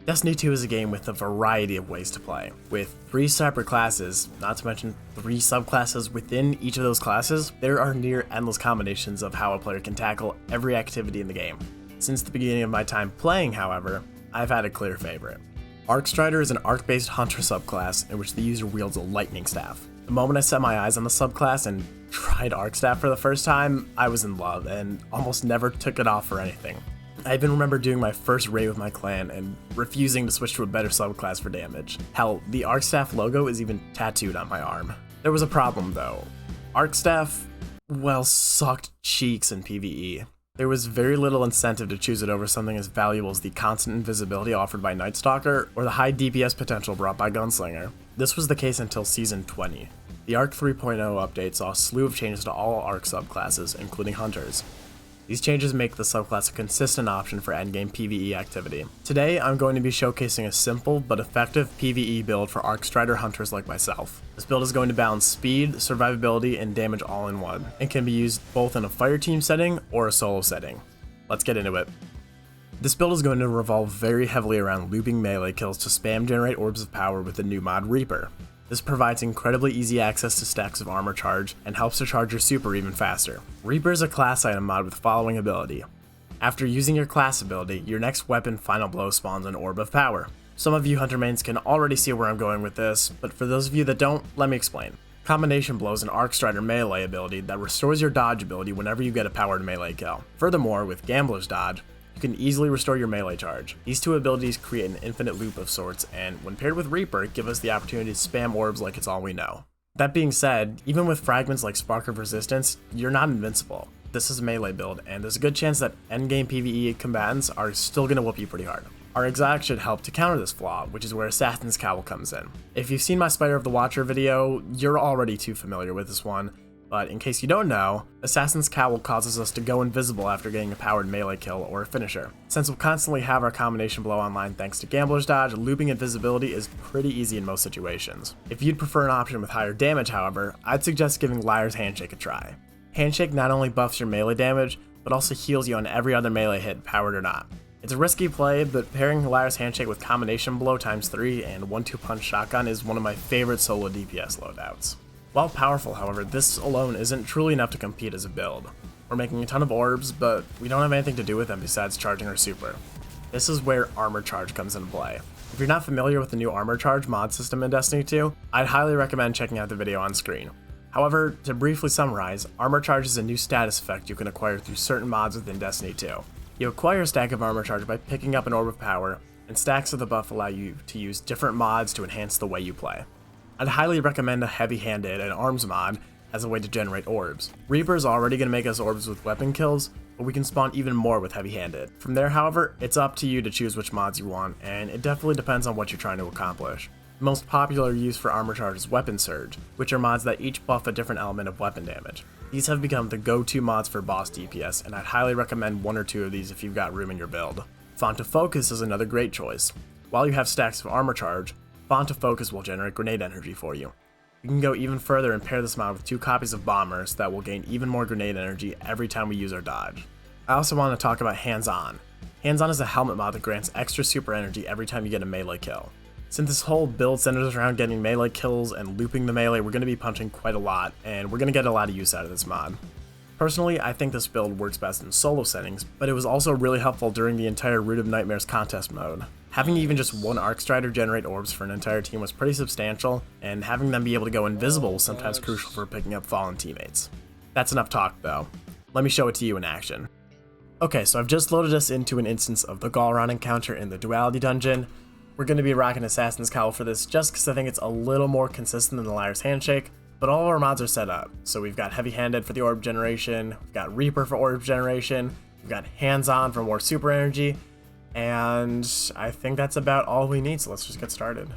Destiny 2 is a game with a variety of ways to play. With 3 separate classes, not to mention 3 subclasses within each of those classes, there are near endless combinations of how a player can tackle every activity in the game. Since the beginning of my time playing, however, I've had a clear favorite. Arcstrider is an arc-based hunter subclass in which the user wields a lightning staff. The moment I set my eyes on the subclass and tried Arc Staff for the first time, I was in love and almost never took it off for anything. I even remember doing my first raid with my clan and refusing to switch to a better subclass for damage. Hell, the Arc Staff logo is even tattooed on my arm. There was a problem though. Arc Staff, well, sucked cheeks in PvE. There was very little incentive to choose it over something as valuable as the constant invisibility offered by Night Stalker or the high DPS potential brought by Gunslinger. This was the case until Season 20. The Arc 3.0 update saw a slew of changes to all Arc subclasses, including Hunters. These changes make the subclass a consistent option for endgame PvE activity. Today, I'm going to be showcasing a simple but effective PvE build for Arcstrider hunters like myself. This build is going to balance speed, survivability, and damage all in one, and can be used both in a fireteam setting or a solo setting. Let's get into it. This build is going to revolve very heavily around looping melee kills to spam generate orbs of power with the new mod Reaper. This provides incredibly easy access to stacks of armor charge and helps to charge your super even faster. Reaper is a class item mod with the following ability. After using your class ability, your next weapon Final Blow spawns an orb of power. Some of you hunter mains can already see where I'm going with this, but for those of you that don't, let me explain. Combination Blow is an Arcstrider melee ability that restores your dodge ability whenever you get a powered melee kill. Furthermore, with Gambler's Dodge, you can easily restore your melee charge. These two abilities create an infinite loop of sorts, and when paired with Reaper, give us the opportunity to spam orbs like it's all we know. That being said, even with fragments like Spark of Resistance, you're not invincible. This is a melee build, and there's a good chance that endgame PvE combatants are still gonna whoop you pretty hard. Our exotic should help to counter this flaw, which is where Assassin's Cowl comes in. If you've seen my Spider of the Watcher video, you're already too familiar with this one. But in case you don't know, Assassin's Cowl causes us to go invisible after getting a powered melee kill or a finisher. Since we'll constantly have our combination blow online thanks to Gambler's Dodge, looping invisibility is pretty easy in most situations. If you'd prefer an option with higher damage, however, I'd suggest giving Liar's Handshake a try. Handshake not only buffs your melee damage, but also heals you on every other melee hit, powered or not. It's a risky play, but pairing Liar's Handshake with Combination Blow ×3 and 1-2 Punch Shotgun is one of my favorite solo DPS loadouts. While powerful, however, this alone isn't truly enough to compete as a build. We're making a ton of orbs, but we don't have anything to do with them besides charging our super. This is where Armor Charge comes into play. If you're not familiar with the new Armor Charge mod system in Destiny 2, I'd highly recommend checking out the video on screen. However, to briefly summarize, Armor Charge is a new status effect you can acquire through certain mods within Destiny 2. You acquire a stack of Armor Charge by picking up an Orb of Power, and stacks of the buff allow you to use different mods to enhance the way you play. I'd highly recommend a heavy-handed and arms mod as a way to generate orbs. Reaper is already going to make us orbs with weapon kills, but we can spawn even more with heavy-handed. From there, however, it's up to you to choose which mods you want, and it definitely depends on what you're trying to accomplish. The most popular use for Armor Charge is Weapon Surge, which are mods that each buff a different element of weapon damage. These have become the go-to mods for boss DPS, and I'd highly recommend 1 or 2 of these if you've got room in your build. Font of Focus is another great choice. While you have stacks of Armor Charge, Font of Focus will generate grenade energy for you. You can go even further and pair this mod with 2 copies of Bombers that will gain even more grenade energy every time we use our dodge. I also want to talk about Hands On. Hands On is a helmet mod that grants extra super energy every time you get a melee kill. Since this whole build centers around getting melee kills and looping the melee, we're going to be punching quite a lot, and we're going to get a lot of use out of this mod. Personally, I think this build works best in solo settings, but it was also really helpful during the entire Root of Nightmares contest mode. Having even just one Arcstrider generate orbs for an entire team was pretty substantial, and having them be able to go invisible was sometimes crucial for picking up fallen teammates. That's enough talk though. Let me show it to you in action. Okay, so I've just loaded us into an instance of the Galron encounter in the Duality Dungeon. We're going to be rocking Assassin's Cowl for this just because I think it's a little more consistent than the Liar's Handshake, but all of our mods are set up. So we've got Heavy-Handed for the orb generation, we've got Reaper for orb generation, we've got Hands On for more super energy, and I think that's about all we need, so let's just get started.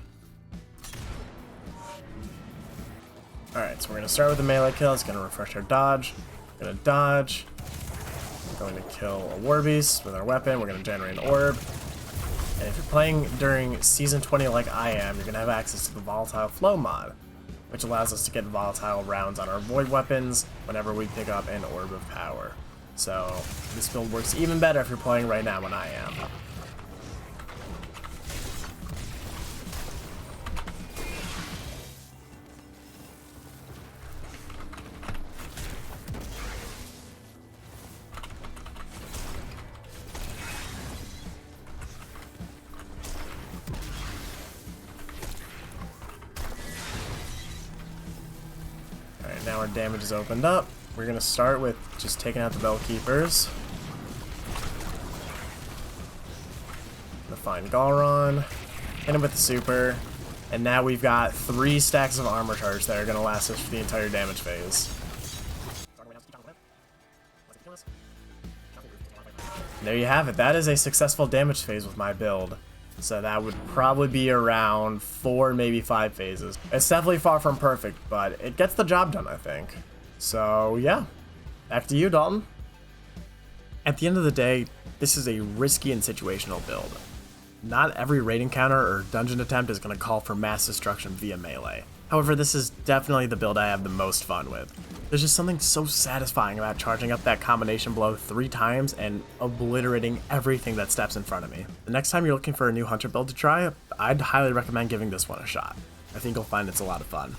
Alright, so we're going to start with the melee kill. It's going to refresh our dodge. We're going to dodge. We're going to kill a War Beast with our weapon. We're going to generate an orb. And if you're playing during Season 20 like I am, you're going to have access to the Volatile Flow mod, which allows us to get volatile rounds on our Void weapons whenever we pick up an Orb of Power. So this build works even better if you're playing right now when I am. Now our damage is opened up. We're gonna start with just taking out the Bell Keepers. Gonna find Galron, hit him with the super, and now we've got 3 stacks of armor charge that are gonna last us for the entire damage phase. There you have it. That is a successful damage phase with my build. So that would probably be around 4, maybe 5 phases. It's definitely far from perfect, but it gets the job done, I think. So yeah, back to you, Dalton. At the end of the day, this is a risky and situational build. Not every raid encounter or dungeon attempt is going to call for mass destruction via melee. However, this is definitely the build I have the most fun with. There's just something so satisfying about charging up that combination blow 3 times and obliterating everything that steps in front of me. The next time you're looking for a new hunter build to try, I'd highly recommend giving this one a shot. I think you'll find it's a lot of fun.